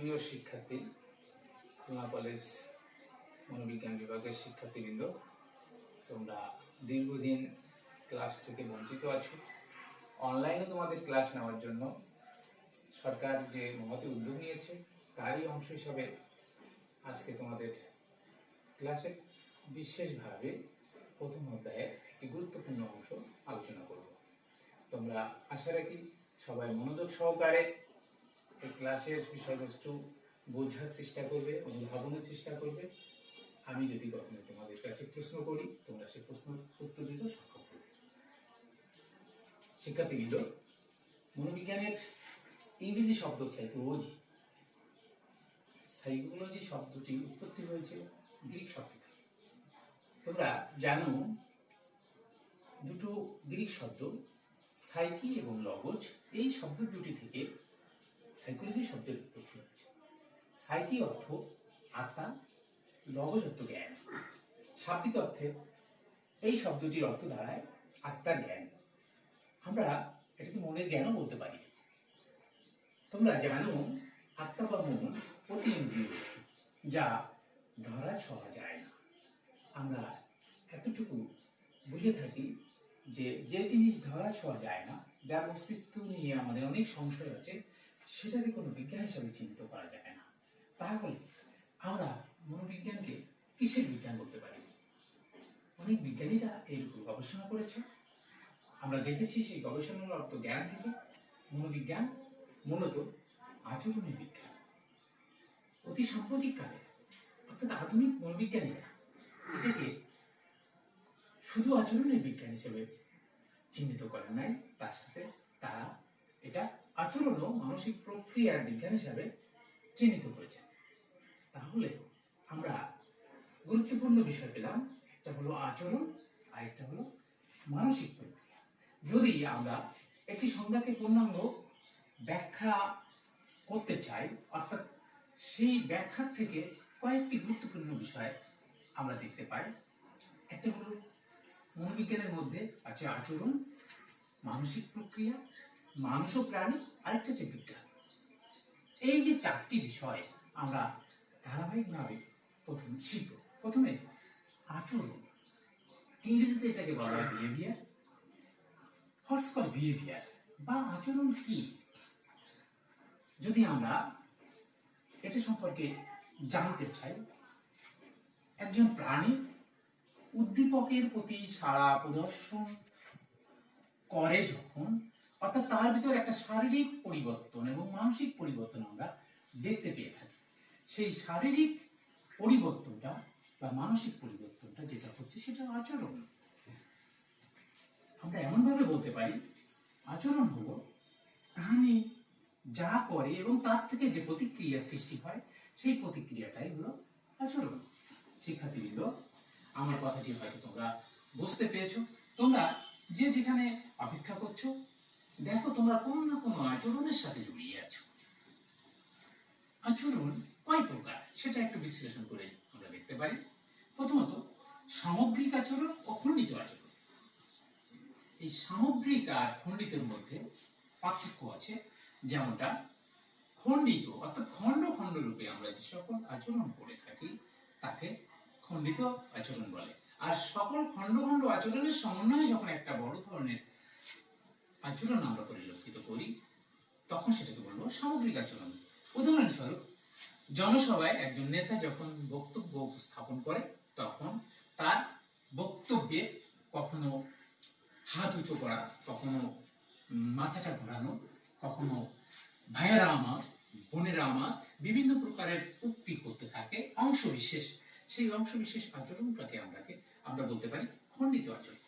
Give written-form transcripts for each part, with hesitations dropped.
প্রিয় শিক্ষার্থী, খুলনা কলেজ মনোবিজ্ঞান বিভাগের শিক্ষার্থীবৃন্দ, তোমরা দীর্ঘদিন ক্লাস থেকে বঞ্চিত আছো। অনলাইনে তোমাদের ক্লাস নেওয়ার জন্য সরকার যে মহতি উদ্যোগ নিয়েছে তারই অংশ হিসাবে আজকে তোমাদের ক্লাসে বিশেষভাবে প্রথম অধ্যায়ের একটি গুরুত্বপূর্ণ অংশ আলোচনা করব। তোমরা আশা রাখি সবাই মনোযোগ সহকারে এই ক্লাসের বিষয়বস্তু বোঝার চেষ্টা করবে, অনুধাবনের চেষ্টা করবে। আমি যদি কখনো তোমাদের কাছে প্রশ্ন করি, তোমরা সেই প্রশ্ন উত্তর দিতে সক্ষম করবে। শিক্ষার্থীবৃন্দ, মনোবিজ্ঞানের ইংরেজি শব্দ সাইকোলজি। সাইকোলজি শব্দটি উৎপত্তি হয়েছে গ্রিক শব্দ থেকে। তোমরা জানো দুটো গ্রিক শব্দ সাইকি এবং লগজ, এই শব্দ দুটি থেকে সাইকোলজি শব্দের উৎপত্তি হয়েছে। সাইকি অর্থ আত্মা, লগজ অর্থ জ্ঞান। শাব্দিক অর্থে এই শব্দটির অর্থ দাঁড়ায় আত্মার জ্ঞান। আমরা এটাকে মনের জ্ঞানও বলতে পারি। তোমরা জানো আত্মা বা মন অতি ইন্দ্রিয় বস্তু, যা ধরা ছোঁয়া যায় না। আমরা এতটুকু বুঝে থাকি যে যে জিনিস ধরা ছোঁয়া যায় না, যার অস্তিত্ব নিয়ে আমাদের অনেক সংশয় আছে, সেটাকে কোনো বিজ্ঞান হিসাবে চিহ্নিত করা যায় না। তাহলে আমরা মনোবিজ্ঞানকে কিসের বিজ্ঞান বলতে পারি? অনেক বিজ্ঞানীরা এর উপর গবেষণা করেছে। আমরা দেখেছি সেই গবেষণালব্ধ জ্ঞান থেকে মনোবিজ্ঞান মূলত আচরণের বিজ্ঞান। অতি সাম্প্রতিক কালে অর্থাৎ আধুনিক মনোবিজ্ঞানীরা এটাকে শুধু আচরণের বিজ্ঞান হিসেবে চিহ্নিত করেন নাই, তার সাথে তারা এটা আচরণ ও মানসিক প্রক্রিয়ার বিজ্ঞান হিসাবে চিহ্নিত করেছেন। তাহলে আমরা গুরুত্বপূর্ণ বিষয় পেলাম, একটা হলো আচরণ আর একটা হলো মানসিক প্রক্রিয়া। যদি আমরা একটি সংজ্ঞাকে পূর্ণাঙ্গ ব্যাখ্যা করতে চাই, অর্থাৎ সেই ব্যাখ্যার থেকে কয়েকটি গুরুত্বপূর্ণ বিষয় আমরা দেখতে পাই। একটা হলো মনোবিজ্ঞানের মধ্যে আছে আচরণ, মানসিক প্রক্রিয়া, মানুষ ও প্রাণী, আরেকটা হচ্ছে বিজ্ঞান। এই যে চারটি বিষয় আমরা ধারাবাহিকভাবে শিখব। প্রথমে আচরণ, ইংরেজিতে এটাকে বলা হয় বিহেভিয়ার। হোয়াটস কল্ড বিহেভিয়ার বা আচরণ কি? যদি আমরা এটা সম্পর্কে জানতে চাই, একজন প্রাণী উদ্দীপকের প্রতি সাড়া প্রদর্শন করে যখন, অর্থাৎ তার ভিতরে একটা শারীরিক পরিবর্তন এবং মানসিক পরিবর্তন আমরা দেখতে পেয়ে থাকি। সেই শারীরিক পরিবর্তনটা বা মানসিক পরিবর্তনটা যেটা হচ্ছে সেটা আচরণ। আমরা এমনভাবে বলতে পারি আচরণ হলো প্রাণী যা করে এবং তার থেকে যে প্রতিক্রিয়া সৃষ্টি হয়, সেই প্রতিক্রিয়াটাই হলো আচরণ। শিক্ষার্থীবৃন্দ, আমার কথাটি হয়তো তোমরা বুঝতে পেরেছো। তোমরা যে যেখানে অপেক্ষা করছো, দেখো তোমরা কোনো না কোনো আচরণের সাথে জড়িয়ে আছো। আচরণ কয় প্রকার সেটা একটু বিশ্লেষণ করে আমরা দেখতে পারি। প্রথমত সামগ্রিক আচরণ ও খণ্ডিত আচরণ। এই সামগ্রিক আর খণ্ডিতের মধ্যে পার্থক্য আছে। যেমনটা খণ্ডিত অর্থাৎ খণ্ড খণ্ড রূপে আমরা যে সকল আচরণ করে থাকি তাকে খণ্ডিত আচরণ বলে। আর সকল খণ্ড খণ্ড আচরণের সমন্বয়ে যখন একটা বড় ধরনের আচরণ আমরা পরিলক্ষিত করি, তখন সেটাকে বলবো সামগ্রিক আচরণ। উদাহরণস্বরূপ, জনসভায় একজন নেতা যখন বক্তব্য উপস্থাপন করে, তখন তার বক্তব্যের কখনো হাত উঁচু করা, কখনো মাথাটা ঘোরানো, কখনো ভাইয়েরা আমার, বোনেরা আমার, বিভিন্ন প্রকারের উক্তি করতে থাকে অংশবিশেষ। সেই অংশবিশেষ আচরণটাকে আমরা বলতে পারি খণ্ডিত আচরণ।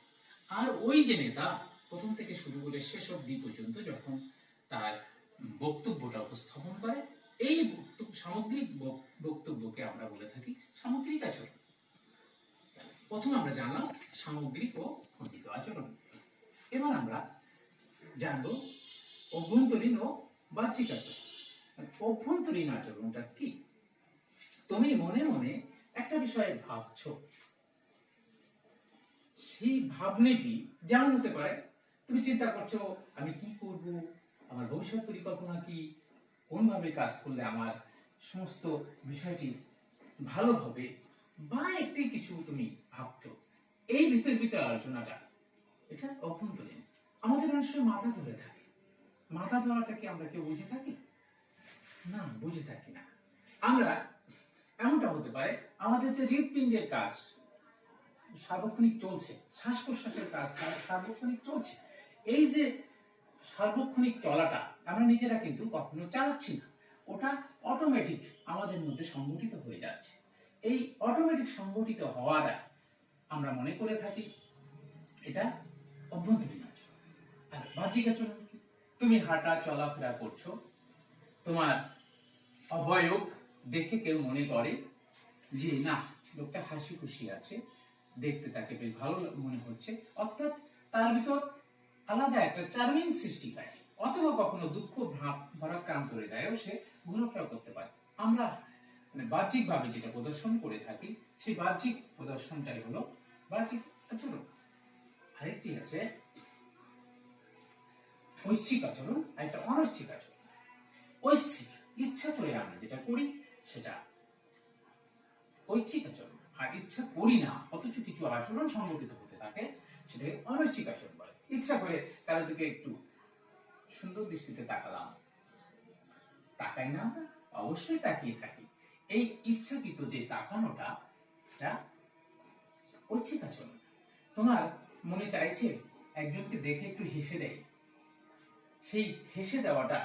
আর ওই যে নেতা প্রথম থেকে শুরু করে শেষ অবধি পর্যন্ত যখন তার বক্তব্যটা উপস্থাপন করে, এই সামগ্রিক বক্তব্যকে আমরা বলে থাকি সামগ্রিক আচরণ। প্রথমে আমরা জানলাম সামগ্রিক ও খণ্ডিত আচরণ। এবার আমরা জানবো অভ্যন্তরীণ ও বাহ্যিক আচরণ। অভ্যন্তরীণ আচরণটা কি? তুমি মনে মনে একটা বিষয়ে ভাবছো, সেই ভাবনাটি যেমন হতে পারে তুমি চিন্তা করছো আমি কি করব, আমার ভবিষ্যৎ পরিকল্পনা কি, কোনভাবে কাজ করলে আমার সমস্ত বিষয়টি ভালো হবে বা একটি কিছু তুমি ভাবছো, এই ভিতর আলোচনাটা এটা অভ্যন্তরীণ। আমাদের মানুষের মাথা ধরে থাকে, মাথা ধরাটা কি আমরা কেউ বুঝে থাকি? না, বুঝে থাকি না। আমরা এমনটা হতে পারে আমাদের যে হৃৎপিণ্ডের কাজ সার্বক্ষণিক চলছে, শ্বাস প্রশ্বাসের কাজ সার্বক্ষণিক চলছে, এই যে সার্বক্ষণিক চলাটা আমরা নিজেরা কিন্তু কখনো চালাচ্ছি না, ওটা অটোমেটিক আমাদের মধ্যে সংগঠিত হয়ে যাচ্ছে। এই অটোমেটিক সংগঠিত হওয়াটা আমরা মনে করে থাকি এটা অভ্যন্তরীণ আচরণ। আর বাহ্যিক আচরণ কি? তুমি হাঁটা চলাফেরা করছো, তোমার অবয়ব দেখে কেউ মনে করে যে না, লোকটা হাসি খুশি আছে, দেখতে তাকে বেশ ভালো মনে হচ্ছে, অর্থাৎ তার ভিতর আলাদা একটা চার্মিং সৃষ্টি হয়। অথবা কখনো দুঃখ ভারাক্রান্ত হৃদয়েও সে ঘোরাফেরা করতে পারে। আমরা বাহ্যিক ভাবে যেটা প্রদর্শন করে থাকি, সেই বাহ্যিক প্রদর্শনটাই হলো বাহ্যিক আচরণ। আরেকটি আছে ঐচ্ছিক আচরণ, আর একটা অনৈচ্ছিক আচরণ। ঐচ্ছিক, ইচ্ছা করে আমরা যেটা করি সেটা ঐচ্ছিক আচরণ, আর ইচ্ছা করি না অথচ কিছু আচরণ সংগঠিত হতে থাকে সেটাকে অনৈচ্ছিক আচরণ বলে। ইচ্ছা করে কারোর দিকে একটু সুন্দর দৃষ্টিতে তাকালাম, তাকাই না, অবশ্যই তাকিয়ে থাকি, এই ইচ্ছাকৃত যে তাকানোটা এটা ঐচ্ছিক আচরণ। তোমার মনে চাইছে একজনকে দেখে একটু হেসে দেয়, সেই হেসে দেওয়াটা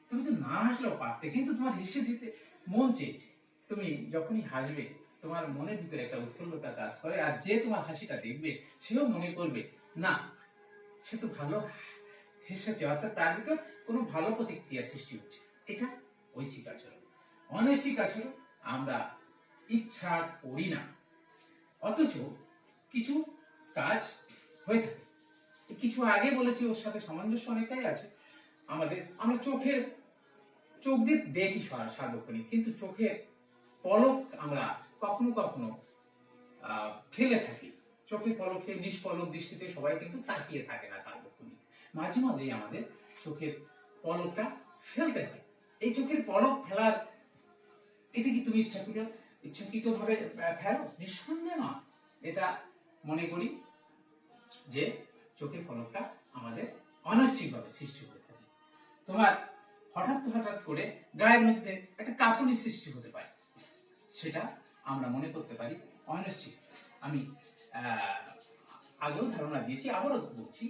তুমি তো না হাসলেও পারতে, কিন্তু তোমার হেসে দিতে মন চেয়েছে। তুমি যখনই হাসবে তোমার মনের ভিতরে একটা উৎফুল্লতা কাজ করে, আর যে তোমার হাসিটা দেখবে সেও মনে করবে না, সে তো ভালো হেসেছে, অর্থাৎ তার ভিতর কোনো ভালো প্রতিক্রিয়া সৃষ্টি হচ্ছে। এটা ঐচ্ছিক আচরণ। অনৈচ্ছিক আচরণ আমরা ইচ্ছা করি না অথচ কিছু কাজ হয়ে থাকে। কিছু আগে বলেছি, ওর সাথে সামঞ্জস্য অনেকটাই আছে। আমরা চোখ দিয়ে দেখি সার্বক্ষণিক, কিন্তু চোখের পলক আমরা কখনো কখনো ফেলে থাকি। চোখের পলক, সেই নিষ্পলক দৃষ্টিতে সবাই কিন্তু তাকিয়ে থাকে না সার্বক্ষণিক। মাঝে মাঝেই আমাদের চোখের পলকটা ফেলতে হয়। এই চোখের পলক ফেলার, এটা কি তুমি ইচ্ছাকৃত ভাবে ফেলো? নিঃসন্দেহ না। এটা মনে করি যে চোখের পলকটা আমাদের অনৈচ্ছিক ভাবে সৃষ্টি হয়ে থাকে। তোমার হঠাৎ করে গায়ের মধ্যে একটা কাঁপুনি সৃষ্টি হতে পারে, সেটা আমরা মনে করতে পারি অনৈচ্ছিক। আমি আগেও ধারণা দিয়েছি, আবারও বলছি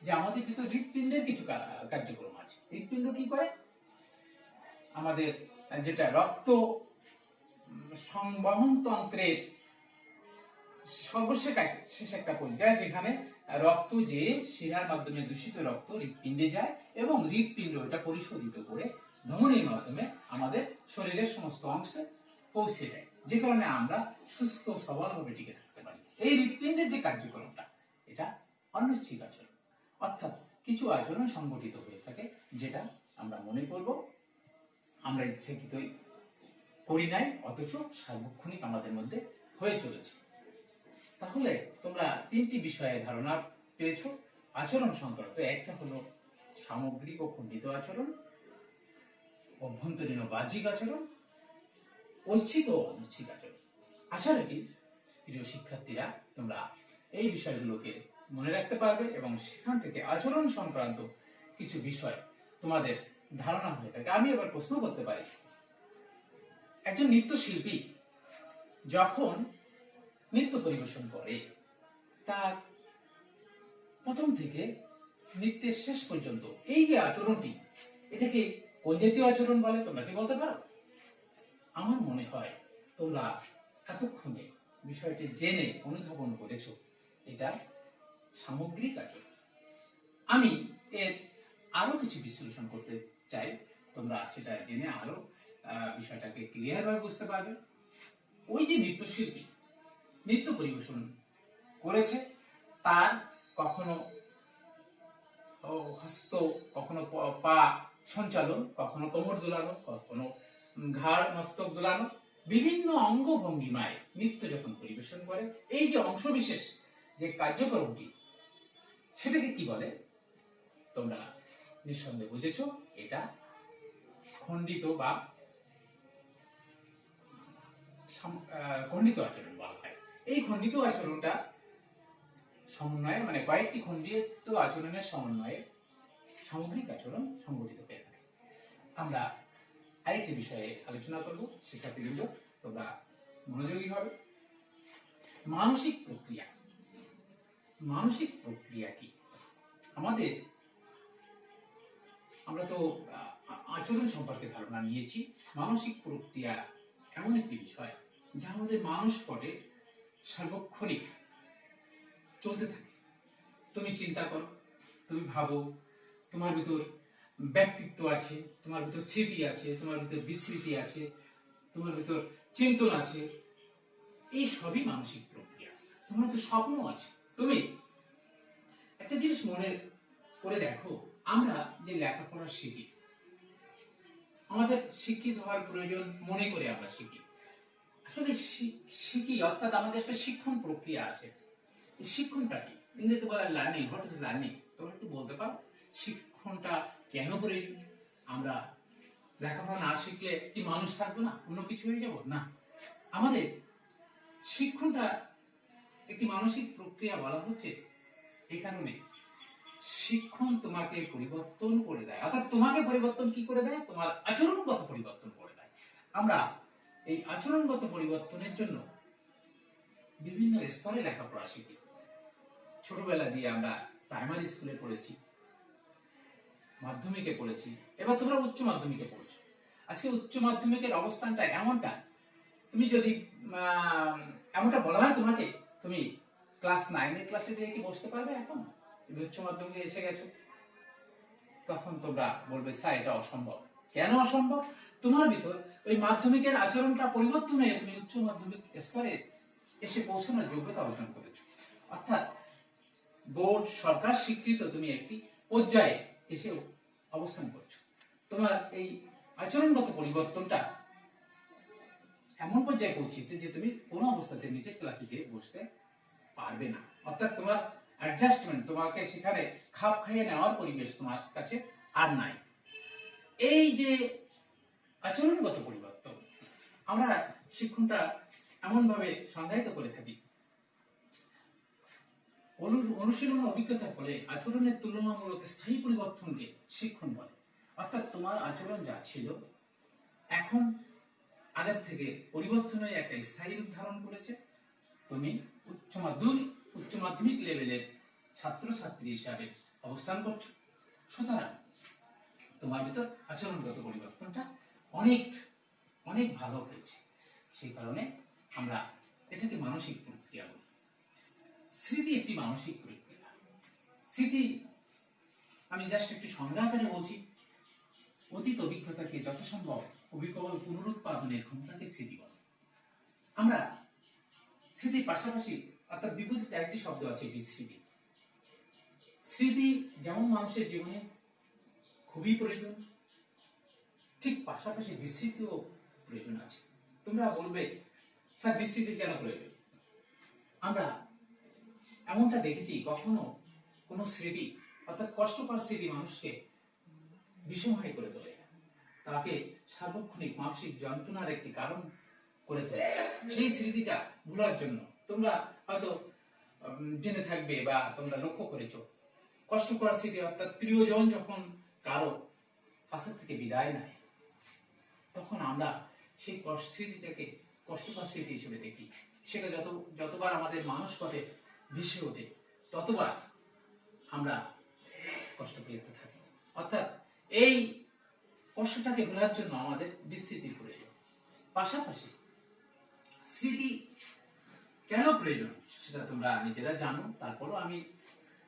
যে আমাদের ভিতর হৃৎপিণ্ডের কিছু কার্যক্রম আছে। হৃৎপিণ্ড কি করে? আমাদের যেটা রক্ত সংবহন তন্ত্রের সর্বশেষ একটা পর্যায়ে, যেখানে রক্ত যে শিরার মাধ্যমে দূষিত রক্ত হৃৎপিণ্ডে যায় এবং হৃৎপিণ্ড এটা পরিশোধিত করে ধমনীর মাধ্যমে আমাদের শরীরের সমস্ত অংশে পৌঁছে দেয়, যে কারণে আমরা সুস্থ সবলভাবে টিকে থাকতে পারি। এই হৃৎপিণ্ডের যে কার্যক্রমটা এটা অনৈচ্ছিক আচরণ, অর্থাৎ কিছু আচরণ সংগঠিত হয়ে থাকে যেটা আমরা মনে করব আমরা ইচ্ছাকৃতই করি নাই, অথচ সার্বক্ষণিক আমাদের মধ্যে হয়ে চলেছে। তাহলে তোমরা তিনটি বিষয়ে ধারণা পেয়েছো আচরণ সংক্রান্ত। একটা হলো সামগ্রিক ও খণ্ডিত আচরণ, অভ্যন্তরীণ ও বাহ্যিক আচরণ, ঐচ্ছিক ও অনৈচ্ছিক আচরণ। আশা রাখি প্রিয় শিক্ষার্থীরা তোমরা এই বিষয়গুলোকে মনে রাখতে পারবে এবং সেখান থেকে আচরণ সংক্রান্ত কিছু বিষয় তোমাদের ধারণা হয়ে থাকে। আমি এবার প্রশ্ন করতে পারি, একজন নৃত্যশিল্পী যখন নৃত্য পরিবেশন করে, তার প্রথম থেকে নৃত্যের শেষ পর্যন্ত এই যে আচরণটি, এটাকে কোন জাতীয় আচরণ বলে তোমরা কি বলতে পারো? আমার মনে হয় তোমরা এতক্ষণে বিষয়টি জেনে অনুধাবন করেছো, এটা সামগ্রিক আচরণ। আমি এর আরো কিছু বিশ্লেষণ করতে চাই, তোমরা সেটা জেনে আরো বিষয়টাকে ক্লিয়ার ভাবে বুঝতে পারবে। ওই যে নৃত্যশিল্পী নৃত্য পরিবেশন করেছে, তার কখনো হস্ত, কখনো পা সঞ্চালন, কখনো কোমর দোলানো, কখনো ঘাড় মস্তক দোলানো, বিভিন্ন অঙ্গ ভঙ্গিমায় নৃত্য যখন পরিবেশন করে, এই যে অংশবিশেষ যে কার্যক্রমটি, সেটাকে কি বলে? তোমরা নিঃসন্দেহে বুঝেছ, এটা খণ্ডিত বা খণ্ডিত আচরণ বলা হয়। এই খণ্ডিত আচরণটা সমন্বয়ে মানে কয়েকটি খণ্ডিত আচরণের সমন্বয়ে সামগ্রিক আচরণ সংগঠিত হয়ে থাকে। আমরা আরেকটি বিষয়ে আলোচনা করব। শিক্ষার্থীবৃন্দ, তোমরা মনোযোগী হবে। মানসিক প্রক্রিয়া। মানসিক প্রক্রিয়া কি? আমরা তো আচরণ সম্পর্কে ধারণা নিয়েছি। মানসিক প্রক্রিয়া এমন একটি বিষয় যা আমাদের মানসপটে সার্বক্ষণিক চলতে থাকে। তুমি চিন্তা করো, তুমি ভাবো, তোমার ভিতর ব্যক্তিত্ব আছে, তোমার ভিতর স্মৃতি আছে, তোমার ভিতর বিস্মৃতি আছে, তোমার ভিতর চিন্তন আছে। এই সবই মানসিক প্রক্রিয়া। তোমার তো স্বপ্ন আছে। তুমি একটা জিনিস মনে করে দেখো, আমরা যে লেখাপড়া শিখি, আমাদের শিক্ষিত হওয়ার প্রয়োজন মনে করে আমরা শিখি। আসলে শিখি অর্থাৎ আমাদের একটা শিক্ষণ প্রক্রিয়া আছে। এই শিক্ষণটা কি? ইংরেজিতে বলা লার্নিং। What is learning? তোমরা একটু বলতে পারো শিক্ষণটা কেন করে? আমরা লেখাপড়া না শিখলে কি মানুষ থাকবো না? অন্য কিছু হয়ে যাব না। আমাদের শিক্ষণটা একটি মানসিক প্রক্রিয়া বলা হচ্ছে এই কারণে, শিক্ষণ তোমাকে পরিবর্তন করে দেয়। অর্থাৎ তোমাকে পরিবর্তন কি করে দেয়? তোমার আচরণগত পরিবর্তন করে দেয়। আমরা এই আচরণগত পরিবর্তনের জন্য বিভিন্ন স্তরে লেখাপড়া শিখি। ছোটবেলা দিয়ে আমরা প্রাইমারি স্কুলে পড়েছি, মাধ্যমিকে পড়েছি, এবার তোমরা উচ্চ মাধ্যমিকে পড়ছো। আজকে উচ্চ মাধ্যমিকের অবস্থানটা এমনটা, তুমি যদি এমনটা বলা হয় তোমাকে, তুমি ক্লাস 9 এর ক্লাসে যেয়ে কি বসতে পারবে? এখন উচ্চ মাধ্যমিকে এসে গেছো, তখন তোমরা বলবে স্যার এটা অসম্ভব। কেন অসম্ভব? তোমার ভিতর ওই মাধ্যমিকের আচরণটা পরিবর্তন হয়ে তুমি উচ্চ মাধ্যমিক স্তরে এসে পৌঁছানোর যোগ্যতা অর্জন করেছো। অর্থাৎ বোর্ড সরকার স্বীকৃত তুমি একটি পর্যায়ে এসে অবস্থান করছো। তোমার এই আচরণগত পরিবর্তনটা এমন পর্যায়ে পৌঁছেছে যে তুমি কোনো অবস্থাতে নিচের ক্লাসে গিয়ে বসতে পারবে না। অর্থাৎ তোমার অ্যাডজাস্টমেন্ট, তোমাকে সেখানে খাপ খাইয়ে নেওয়ার পরিবেশ তোমার কাছে আর নাই। এই যে আচরণগত পরিবর্তন, আমরা শিক্ষণটা এমনভাবে সংজ্ঞায়িত করে থাকি, অনুশীলন অভিজ্ঞতার ফলে আচরণের তুলনামূলক স্থায়ী পরিবর্তনকে শিক্ষণ বলে। অর্থাৎ তোমার আচরণ যা ছিল এখন আগের থেকে পরিবর্তন হয়ে একটা স্থায়ী রূপ ধারণ করেছে। তুমি উচ্চ মাধ্যমিক লেভেলের ছাত্রছাত্রী হিসাবে অবস্থান করছো, সুতরাং তোমার ভিতর আচরণগত পরিবর্তনটা অনেক অনেক ভালো হয়েছে। সেই কারণে আমরা এটাকে মানসিক প্রক্রিয়া বলি। স্মৃতি একটি মানসিক প্রক্রিয়া। স্মৃতি আমি জাস্ট একটু সংজ্ঞা আকারে বলছি। অতীত অভিজ্ঞতাকে যথাসম্ভব অবিকল পুনরুৎপাদনের ক্ষমতাকে স্মৃতি বলে। আমরা স্মৃতির পাশাপাশি অর্থাৎ বিপরীত একটি শব্দ আছে বিস্মৃতি। স্মৃতি যেমন মানুষের জীবনে খুবই প্রয়োজন, ঠিক পাশাপাশি বিস্মৃতিও প্রয়োজন আছে। তোমরা বলবে স্যার বিস্মৃতির কেন প্রয়োজন? আমরা এমনটা দেখেছি, কখনো কোনো স্মৃতি অর্থাৎ কষ্টকর স্মৃতি মানুষকে বিষময় করে তোলে, তাকে সার্বক্ষণিক মানসিক যন্ত্রণার একটি কারণ করে তোলে। সেই স্মৃতিটা ভুলার জন্য তোমরা হয়তো জেনে থাকবে বা তোমরা লক্ষ্য করেছো, কষ্টকর স্মৃতি অর্থাৎ প্রিয়জন যখন কারো কাছের থেকে বিদায় নেয়, তখন আমরা সেই স্মৃতিটাকে কষ্টকর স্মৃতি হিসেবে দেখি। সেটা যতবার আমাদের মানসপটে ভেসে ওঠে, ততবার আমরা কষ্ট পেতে থাকি। অর্থাৎ এই কষ্টটাকে ভোলার জন্য আমাদের বিস্মৃতির প্রয়োজন। পাশাপাশি স্মৃতি কেন প্রয়োজন সেটা তোমরা নিজেরা জানো, তারপরও আমি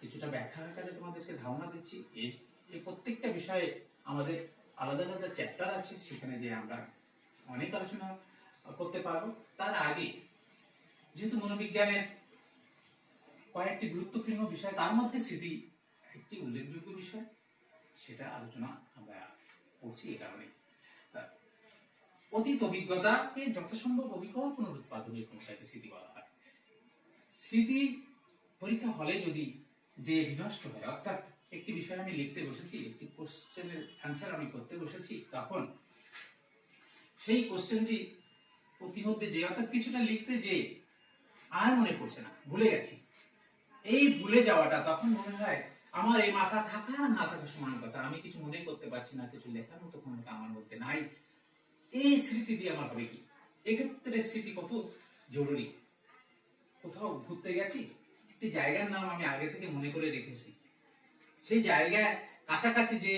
কিছুটা ব্যাখ্যা আকারে তোমাদেরকে ধারণা দিচ্ছি। এই প্রত্যেকটা বিষয়ে আমাদের আলাদা আলাদা চ্যাপ্টার আছে, সেখানে যে আমরা অনেক আলোচনা করতে পারবো। তার আগে যেহেতু মনোবিজ্ঞানের কয়েকটি গুরুত্বপূর্ণ বিষয়, তার মধ্যে স্মৃতি একটি উল্লেখযোগ্য বিষয়, সেটা আলোচনা আমরা করছি। এই কারণে অতীত অভিজ্ঞতাকে যথাসম্ভব অবিকল পুনরুৎপাদনের ক্ষমতাকে স্মৃতি বলা হয়। স্মৃতি পরীক্ষা হলে যদি যে বিনষ্ট হয়, অর্থাৎ একটি বিষয় আমি লিখতে বসেছি, একটি কোশ্চেনের অ্যান্সার আমি করতে বসেছি, তখন সেই কোশ্চেনটি প্রতিমধ্যে যে অর্থাৎ কিছুটা লিখতে যে আর মনে পড়ছে না, ভুলে গেছি। এই ভুলে যাওয়াটা তখন মনে হয় আমার এই মাথা থাকা না থাকা সমান কথা, আমি কিছু মনে করতে পারছি না, কিছু লেখার মতো ক্ষমতা আমার মধ্যে নাই। এই স্মৃতি দিয়ে আমার হবে কি? এক্ষেত্রে স্মৃতি কত জরুরি। কোথাও ঘুরতে গেছি, একটি জায়গার নাম আমি আগে থেকে মনে করে রেখেছি, সেই জায়গায় কাছাকাছি যে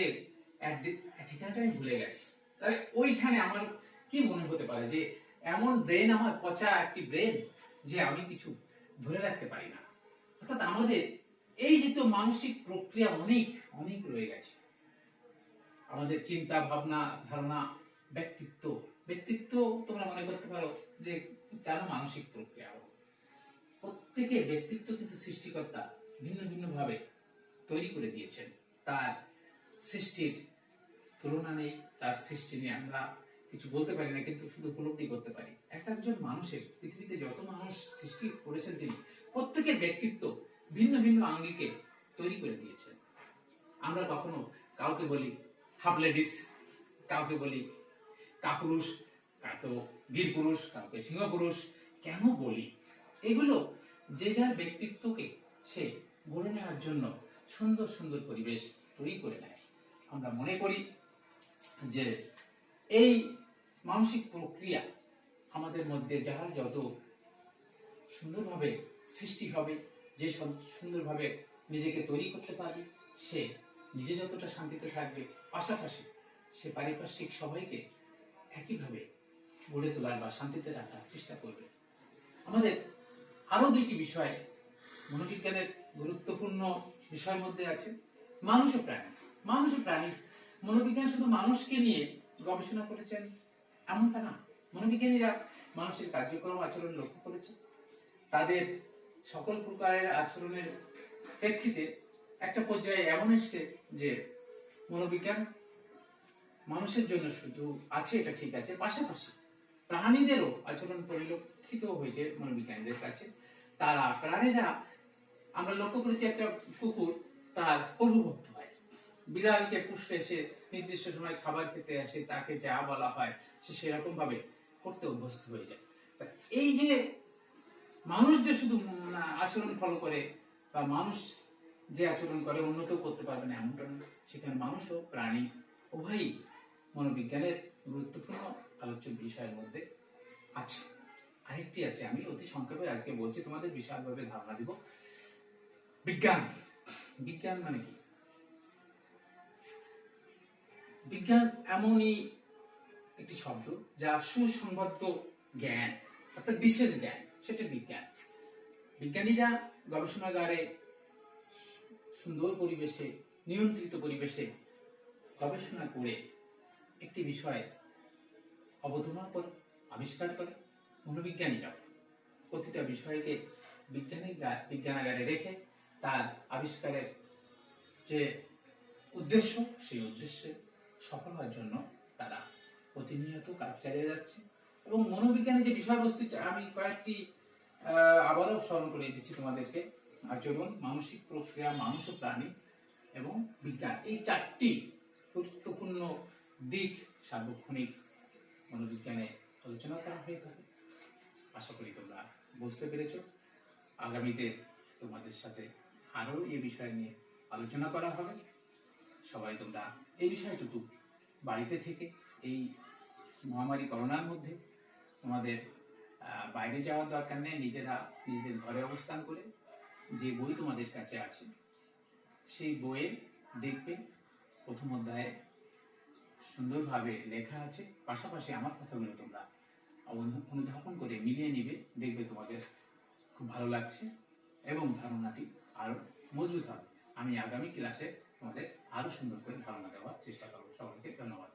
ঠিকানাটা আমি ভুলে গেছি, তাহলে ওইখানে আমার কি মনে হতে পারে যে এমন ব্রেন আমার পচা একটি ব্রেন যে আমি কিছু ধরে রাখতে পারি না। অর্থাৎ আমাদের এই যে তো মানসিক প্রক্রিয়া অনেক অনেক রয়ে গেছে, আমাদের চিন্তা ভাবনা ধারণা ব্যক্তিত্ব ব্যক্তিত্ব তোমরা মনে করতে পারো যে কেন মানসিক প্রক্রিয়া। প্রত্যেকের ব্যক্তিত্ব কিন্তু সৃষ্টিকর্তা ভিন্ন ভিন্ন ভাবে তৈরি করে দিয়েছেন। তার সৃষ্টির তুলনা নেই, তার সৃষ্টি নিয়ে আমরা কিছু বলতে পারি না, কিন্তু শুধু উপলব্ধি করতে পারি। এক একজন মানুষের, পৃথিবীতে যত মানুষ সৃষ্টি করেছেন তিনি প্রত্যেকের ব্যক্তিত্ব ভিন্ন ভিন্ন আঙ্গিকে তৈরি করে দিয়েছেন। আমরা কখনো কাউকে বলি হাফ লেডিস, কাউকে বলি কাপুরুষ, কাউকে বীর পুরুষ, কাউকে সিংহ পুরুষ। কেন বলি এগুলো? যে যার ব্যক্তিত্বকে সে গড়ে নেওয়ার জন্য সুন্দর সুন্দর পরিবেশ তৈরি করে নেয়। আমরা মনে করি যে এই মানসিক প্রক্রিয়া আমাদের মধ্যে যার যত সুন্দরভাবে সৃষ্টি হবে, যে সুন্দরভাবে নিজেকে তৈরি করতে পারবে, সে নিজে যতটা শান্তিতে থাকবে, পাশাপাশি সে পারিপার্শ্বিক সবাইকে একইভাবে গড়ে তোলার বা শান্তিতে রাখার চেষ্টা করবে। আমাদের আরো দুইটি বিষয় মনোবিজ্ঞানের গুরুত্বপূর্ণ বিষয়ের মধ্যে আছে মানুষ ও প্রাণী। মানুষ ও প্রাণী, মনোবিজ্ঞান শুধু মানুষকে নিয়ে গবেষণা করেছেন এমনটা না। মনোবিজ্ঞানীরা মানুষের কার্যক্রম আচরণ লক্ষ্য করেছে, তাদের সকল প্রকারের আচরণের প্রেক্ষিতে একটা পর্যায়ে এমন এসছে যে মনোবিজ্ঞান মানুষের জন্য শুধু আছে এটা ঠিক আছে, পাশাপাশি প্রাণীদেরও আচরণ পরিলক্ষিত হয়েছে মনোবিজ্ঞানীদের কাছে। তারা প্রাণীরা, আমরা লক্ষ্য করেছি একটা কুকুর তার প্রভুভক্ত হয়, বিড়ালকে পুষলে সে নির্দিষ্ট সময় খাবার খেতে আসে, তাকে যা বলা হয় সে সেরকম ভাবে করতে অভ্যস্ত হয়ে যায়। এই যে মানুষ যে শুধু আচরণ ফলো করে বা মানুষ যে আচরণ করে অন্য কেউ করতে পারবে না এমনটা না, সেখানে মানুষ ও প্রাণী উভয়ই মনোবিজ্ঞানের গুরুত্বপূর্ণ আলোচ্য বিষয়ের মধ্যে আছে। আরেকটি আছে, আমি অতি সংক্ষেপে আজকে বলছি, তোমাদের বিশালভাবে ধারণা দিব। বিজ্ঞান। বিজ্ঞান মানে কি? বিজ্ঞান এমনই একটি শব্দ যা সুসংবদ্ধ জ্ঞান, অর্থাৎ বিশেষ জ্ঞান, সেটা বিজ্ঞান। বিজ্ঞানীরা গবেষণাগারে সুন্দর পরিবেশে, নিয়ন্ত্রিত পরিবেশে গবেষণা করে একটি বিষয় অবধারণ করে, আবিষ্কার করে। মনোবিজ্ঞানীরা প্রতিটা বিষয়কে বিজ্ঞানাগারে রেখে তার আবিষ্কারের যে উদ্দেশ্য, সেই উদ্দেশ্যে সফল হওয়ার জন্য তারা প্রতিনিয়ত কাজ চালিয়ে যাচ্ছে। এবং মনোবিজ্ঞানের যে বিষয়বস্তু, আমি কয়েকটি আবারও স্মরণ করে দিচ্ছি তোমাদেরকে। আচরণ, মানসিক প্রক্রিয়া, মানুষ ও প্রাণী এবং বিজ্ঞান, এই চারটি গুরুত্বপূর্ণ দিক সার্বক্ষণিক মনোবিজ্ঞানে আলোচনা করা হয়ে থাকে। আশা করি তোমরা বুঝতে পেরেছ। আগামীতে তোমাদের সাথে আরো এই বিষয় নিয়ে আলোচনা করা হবে। সবাই তোমরা এই বিষয়টুকু বাড়িতে থেকে, এই মহামারী করোনার মধ্যে তোমাদের বাইরে যাওয়ার দরকার নেই, নিজেদের ঘরে অবস্থান করে যে বই তোমাদের কাছে আছে সেই বইয়ে দেখবে প্রথম অধ্যায়ে সুন্দরভাবে লেখা আছে, পাশাপাশি আমার কথাগুলো তোমরা অনুধাবন করে মিলিয়ে নিবে, দেখবে তোমাদের খুব ভালো লাগছে এবং ধারণাটি আরো মজবুত হবে। আমি আগামী ক্লাসে তোমাদের আরো সুন্দর করে ধারণা দেওয়ার চেষ্টা করবো। সকলকে ধন্যবাদ।